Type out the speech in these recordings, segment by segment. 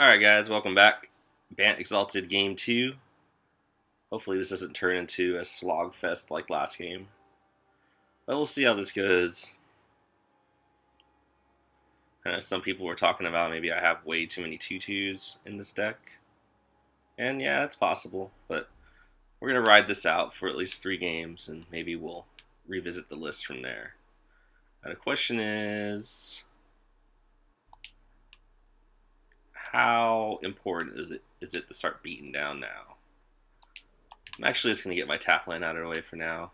Alright guys, welcome back. Bant Exalted Game 2. Hopefully this doesn't turn into a slog fest like last game. But we'll see how this goes. I know some people were talking about maybe I have way too many tutus in this deck. And yeah, it's possible. But we're going to ride this out for at least 3 games and maybe we'll revisit the list from there. Now the question is, how important is it to start beating down now? I'm actually just going to get my tap land out of the way for now.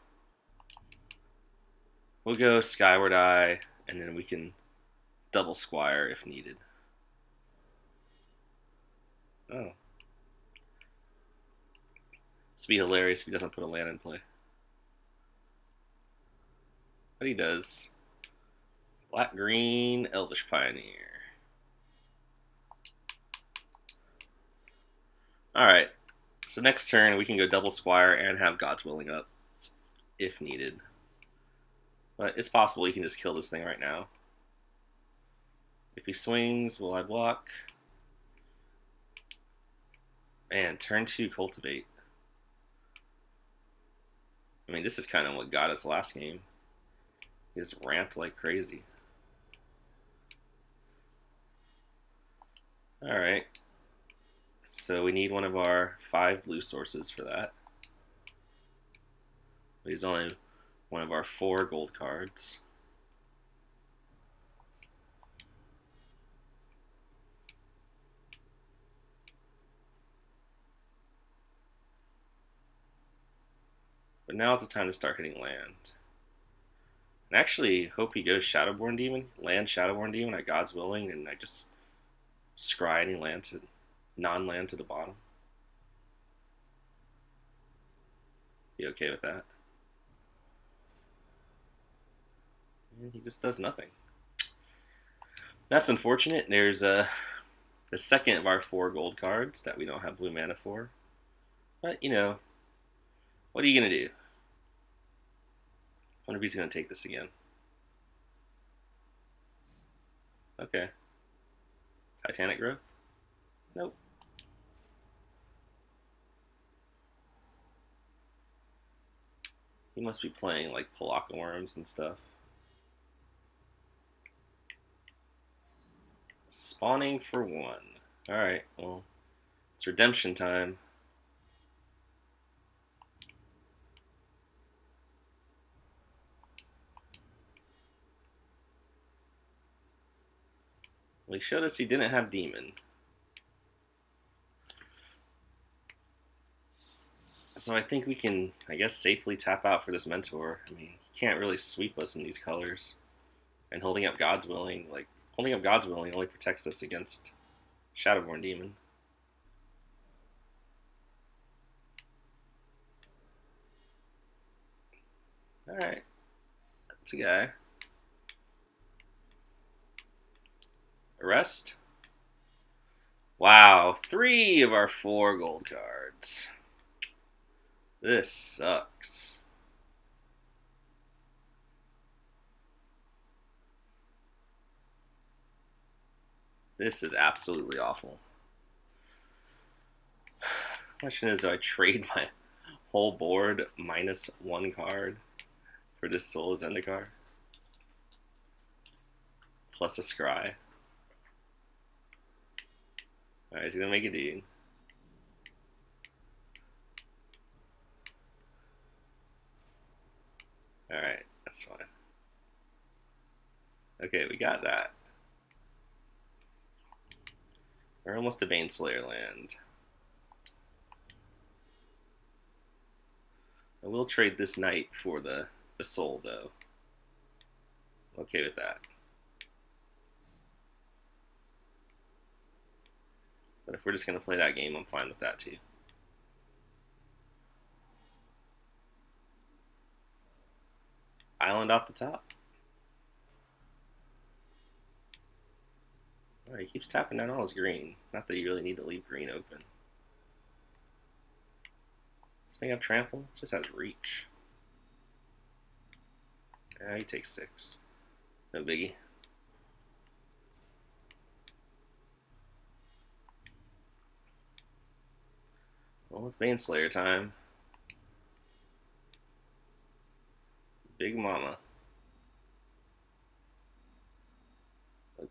We'll go Skyward Eye, and then we can double Squire if needed. Oh. This would be hilarious if he doesn't put a land in play. But he does. Black Green Elvish Pioneer. Alright, so next turn we can go double Squire and have God's Willing up if needed. But it's possible he can just kill this thing right now. If he swings, will I block? And turn 2 Cultivate. I mean, this is kind of what got us last game. He just ramped like crazy. Alright. So we need one of our 5 blue sources for that. But he's only one of our 4 gold cards. But now is the time to start hitting land. And actually hope he goes Shadowborn Demon, land Shadowborn Demon at God's Willing, and I just scry any land to non-land to the bottom. Be okay with that. And he just does nothing. That's unfortunate. There's the second of our 4 gold cards that we don't have blue mana for. But, you know, what are you going to do? I wonder if he's going to take this again. Okay. Titanic Growth? Nope. He must be playing like Palaka Worms and stuff. Spawning for 1. Alright, well, it's redemption time. Well, he showed us he didn't have Demon. So I think we can, I guess, safely tap out for this Mentor. I mean, he can't really sweep us in these colors. And holding up God's Willing, like, holding up God's Willing only protects us against Shadowborn Demon. Alright. That's a guy. Arrest. Wow, 3 of our 4 gold cards. This sucks. This is absolutely awful. Question is, do I trade my whole board minus 1 card for this Soul Zendikar? Plus a scry. Alright, he's gonna make a deed. Alright, that's fine. Okay, we got that. We're almost to Baneslayer land. I will trade this knight for the soul, though. I'm okay with that. But if we're just going to play that game, I'm fine with that, too. Island off the top. Alright, he keeps tapping down all his green. Not that you really need to leave green open. Does he have trample? It just has reach. Yeah, he takes 6. No biggie. Well, it's Baneslayer time. Big Mama.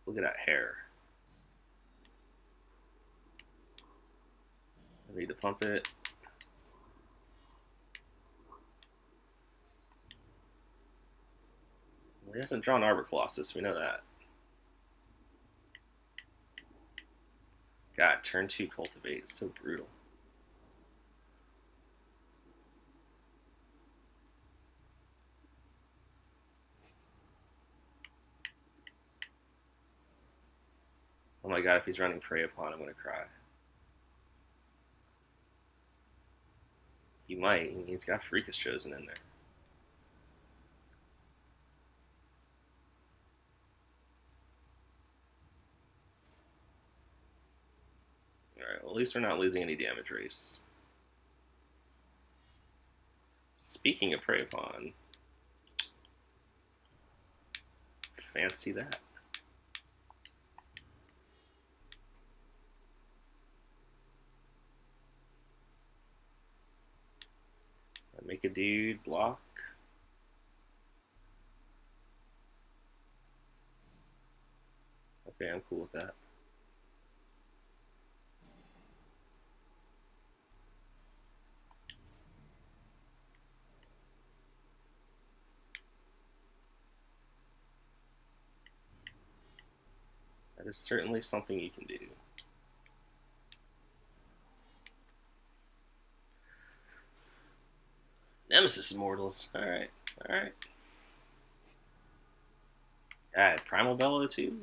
Look at that hair. I need to pump it. Well, he hasn't drawn Arbor Colossus, we know that. God, turn 2 Cultivate is so brutal. Oh my god, if he's running Prey Upon, I'm gonna cry. He might. He's got Freakish Chosen in there. Alright, well, at least we're not losing any damage race. Speaking of Prey Upon, fancy that. Make a dude block. Okay, I'm cool with that. That is certainly something you can do. Nemesis Immortals. Alright, alright. Add Primal Bellow too.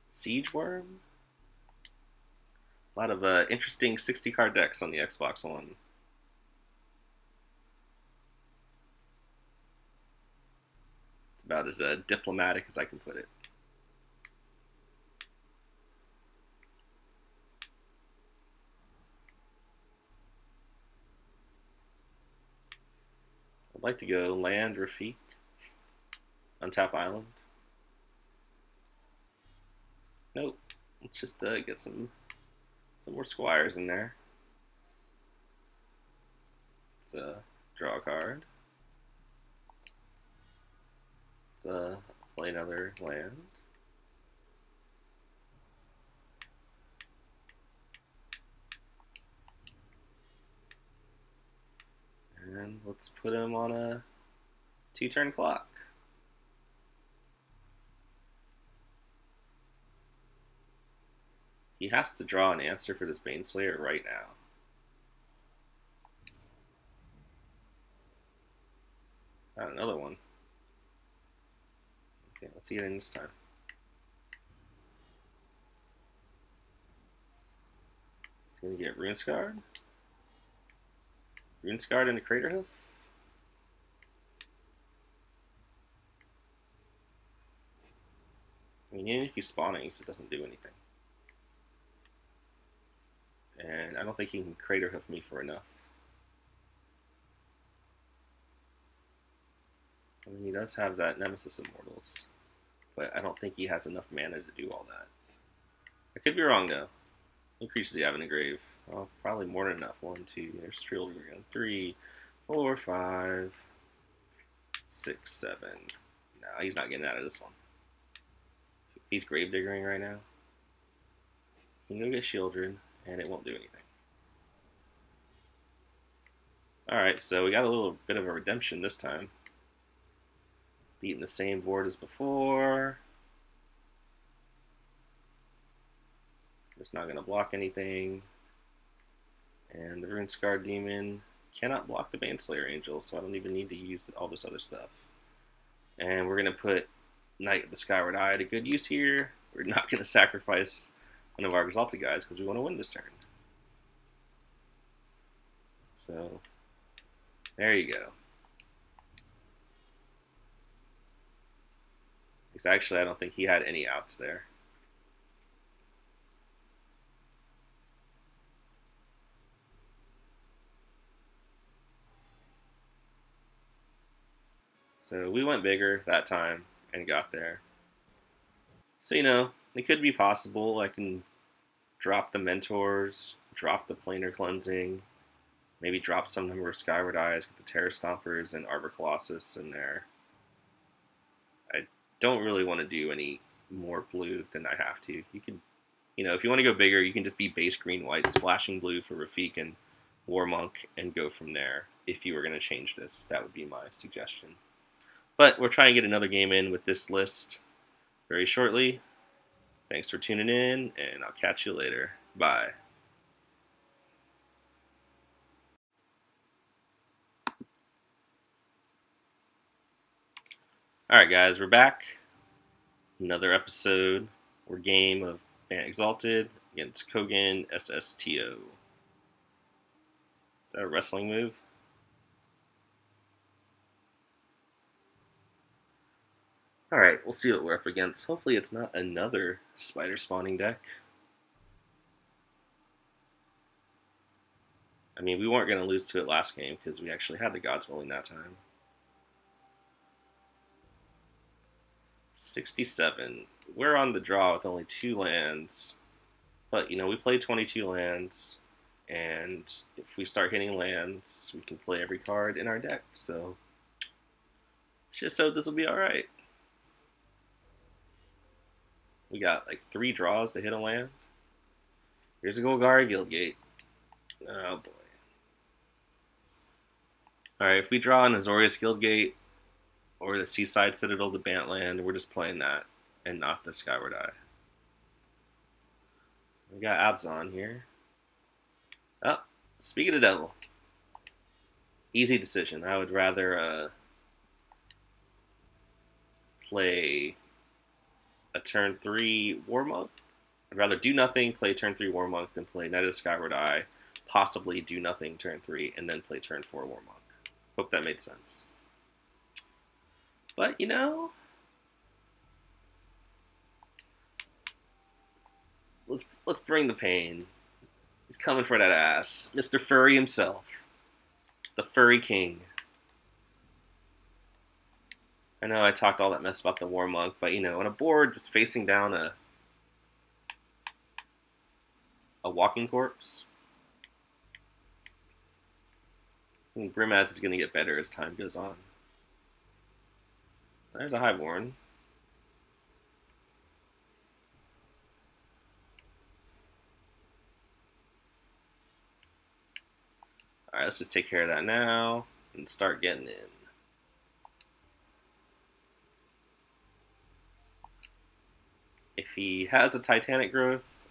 Siege Worm. A lot of interesting 60 card decks on the Xbox One. It's about as diplomatic as I can put it. I'd like to go land Rafik, untap island. Nope. Let's just get some more squires in there. Let's draw a card. Let's play another land. And let's put him on a 2-turn clock. He has to draw an answer for this Baneslayer right now. Another one. Okay, let's get in this time. It's gonna get Runescarred. Runescarred into Craterhoof. I mean, even if he's spawning, it doesn't do anything. And I don't think he can Craterhoof me for enough. I mean, he does have that Nemesis Immortals, but I don't think he has enough mana to do all that. I could be wrong, though. What creatures do you have in the grave? Well, probably more than enough. 1, 2, there's 3, 4, 5, 6, 7. No, he's not getting out of this one. If he's Gravediggering right now, he can go get Shieldred, and it won't do anything. Alright, so we got a little bit of a redemption this time. Beating the same board as before. It's not going to block anything. And the Runescarred Demon cannot block the Baneslayer Angel, so I don't even need to use all this other stuff. And we're going to put Knight of the Skyward Eye to good use here. We're not going to sacrifice one of our Exalted guys because we want to win this turn. So, there you go. Because actually, I don't think he had any outs there. So we went bigger that time and got there. So, you know, it could be possible. I can drop the Mentors, drop the Planar Cleansing, maybe drop some number of Skyward Eyes, get the Terror Stompers and Arbor Colossus in there. I don't really want to do any more blue than I have to. You can, if you want to go bigger, you can just be base green-white, splashing blue for Rafik and War Monk, and go from there. If you were going to change this, that would be my suggestion. But we're trying to get another game in with this list very shortly. Thanks for tuning in, and I'll catch you later. Bye. Alright guys, we're back. Another episode or game of Bant Exalted against Kogan SSTO. Is that a wrestling move? Alright, we'll see what we're up against. Hopefully it's not another spider spawning deck. I mean, we weren't going to lose to it last game because we actually had the gods rolling that time. 67. We're on the draw with only 2 lands. But, we play 22 lands. And if we start hitting lands, we can play every card in our deck. So, let's just hope this will be alright. We got like 3 draws to hit a land. Here's a Golgari Guildgate. Oh boy. Alright, if we draw an Azorius Guildgate or the Seaside Citadel to Bant land, we're just playing that and not the Skyward Eye. We got Abzan here. Oh, speak of the devil. Easy decision. I would rather play a turn 3 War Monk. I'd rather do nothing, play turn 3 War Monk, than play Knight of the Skyward Eye, possibly do nothing turn 3, and then play turn 4 War Monk. Hope that made sense. But, let's bring the pain. He's coming for that ass. Mr. Furry himself. The Furry King. I know I talked all that mess about the War Monk, but on a board just facing down a walking corpse, I think Brimaz is going to get better as time goes on. There's a Highborn. Alright, let's just take care of that now and start getting in. If he has a Titanic Growth,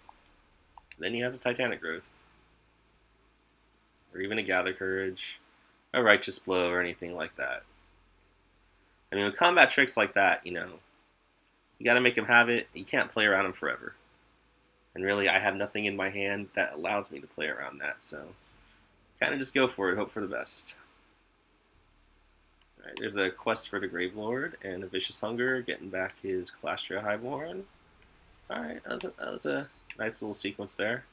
then he has a Titanic Growth. Or even a Gather Courage, a Righteous Blow, or anything like that. I mean, with combat tricks like that, you gotta make him have it. You can't play around him forever. And really, I have nothing in my hand that allows me to play around that, so kind of just go for it, hope for the best. Alright, there's a Quest for the Gravelord and a Vicious Hunger, getting back his Calastria Highborn. Alright, that was a nice little sequence there.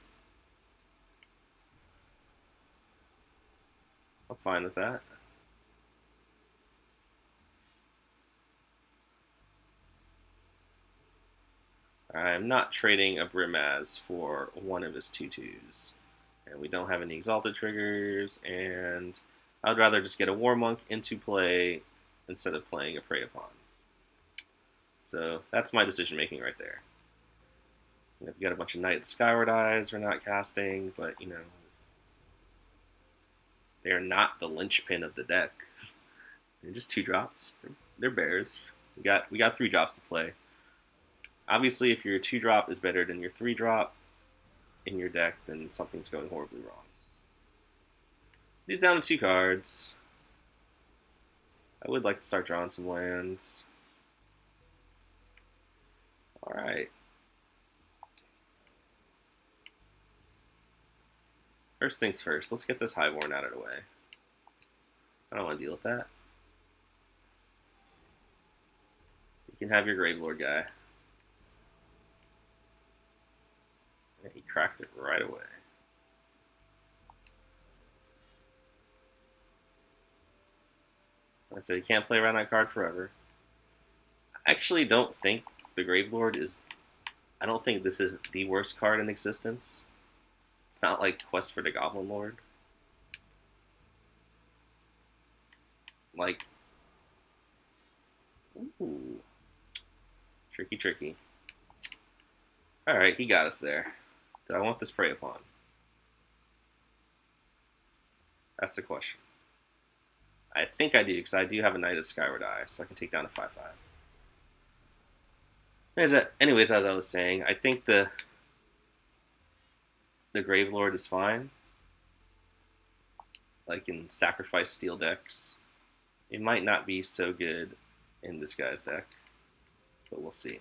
I'm fine with that. I'm not trading a Brimaz for one of his 2/2s. And we don't have any Exalted triggers, and I would rather just get a War Monk into play instead of playing a Prey Upon. So that's my decision making right there. We got a bunch of Knight of the Skyward Eyes we're not casting, but they're not the linchpin of the deck. They're just 2 drops. They're bears. We got 3 drops to play. Obviously, if your 2-drop is better than your 3-drop in your deck, then something's going horribly wrong. He's down to 2 cards. I would like to start drawing some lands. Alright. First things first, let's get this Highborn out of the way. I don't want to deal with that. You can have your Gravelord guy. Yeah, he cracked it right away. So you can't play around that card forever. I actually don't think the Gravelord is... I don't think this is the worst card in existence. It's not like Quest for the Goblin Lord. Like, ooh, tricky, tricky. All right, he got us there. Do I want this Prey Upon? That's the question. I think I do, because I do have a Knight of Skyward Eye, so I can take down a 5/5. Anyways, as I was saying, I think the Grave Lord is fine. Like in Sacrifice Steel decks. It might not be so good in this guy's deck, but we'll see.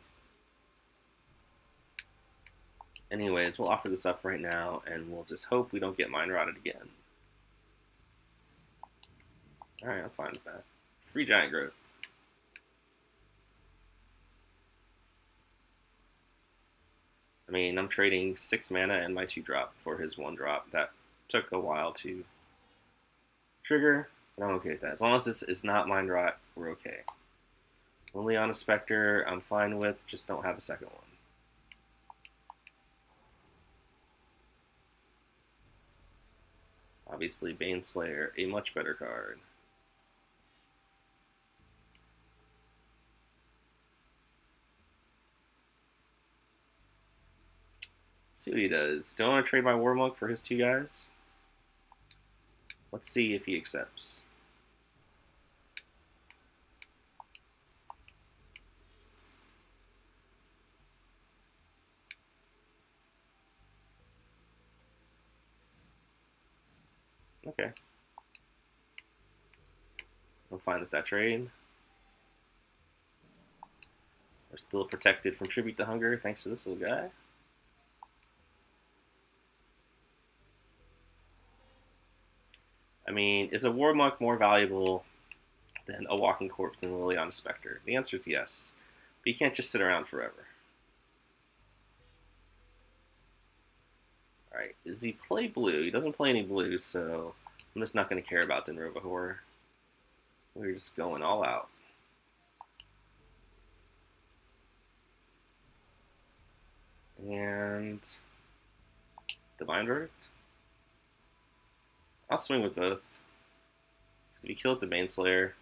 Anyways, we'll offer this up right now, and we'll just hope we don't get Mind Rotted again. Alright, I'm fine with that. Free Giant Growth. I mean, I'm trading 6 mana and my 2-drop for his 1-drop. That took a while to trigger, but I'm okay with that. As long as this is not Mind Rot, we're okay. Liliana Spectre, I'm fine with, just don't have a second one. Obviously, Baneslayer, a much better card. Let's see what he does. Do I want to trade my Warmog for his 2 guys? Let's see if he accepts. Okay. I'm fine with that trade. We're still protected from Tribute to Hunger thanks to this little guy. I mean, is a Warmuck more valuable than a Walking Corpse and Liliana Spectre? The answer is yes. But you can't just sit around forever. Alright, does he play blue? He doesn't play any blue, so I'm just not going to care about Denrova Horror. We're just going all out. And Divine Verdict. I'll swing with both. Because if he kills the Baneslayer, at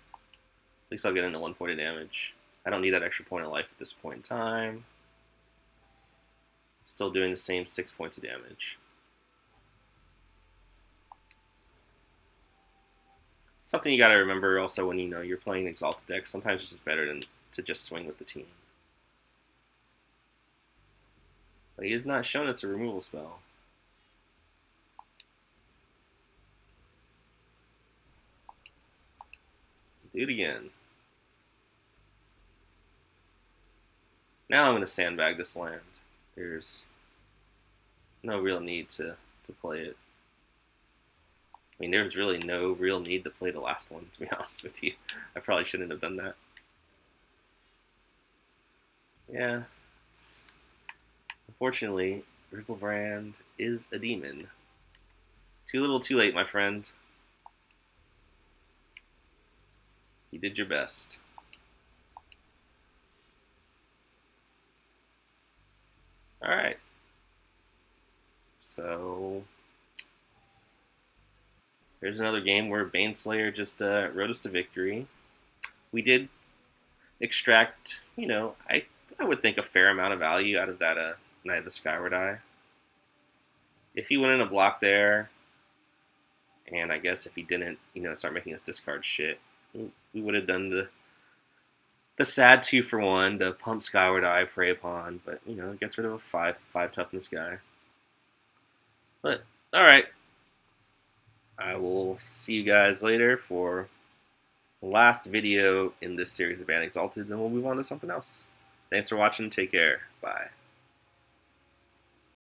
least I'll get into 1 point of damage. I don't need that extra point of life at this point in time. Still doing the same 6 points of damage. Something you gotta remember also when you're playing an Exalted deck, sometimes it's just better than to just swing with the team. But he has not shown us a removal spell. Do it again. Now I'm going to sandbag this land. There's no real need to play it. I mean, there's really no real need to play the last one, to be honest with you. I probably shouldn't have done that. Yeah. Unfortunately, Grizzlebrand is a demon. Too little too late, my friend. You did your best. Alright. So here's another game where Baneslayer just rode us to victory. We did extract, I would think a fair amount of value out of that Knight of the Skyward Eye. If he went in a block there, and I guess if he didn't, start making us discard shit, we would have done the sad 2-for-1 to pump Skyward Eye, Prey Upon, but it gets rid of a 5 toughness guy. But alright. I will see you guys later for the last video in this series of Bant Exalted, and we'll move on to something else. Thanks for watching, take care, bye.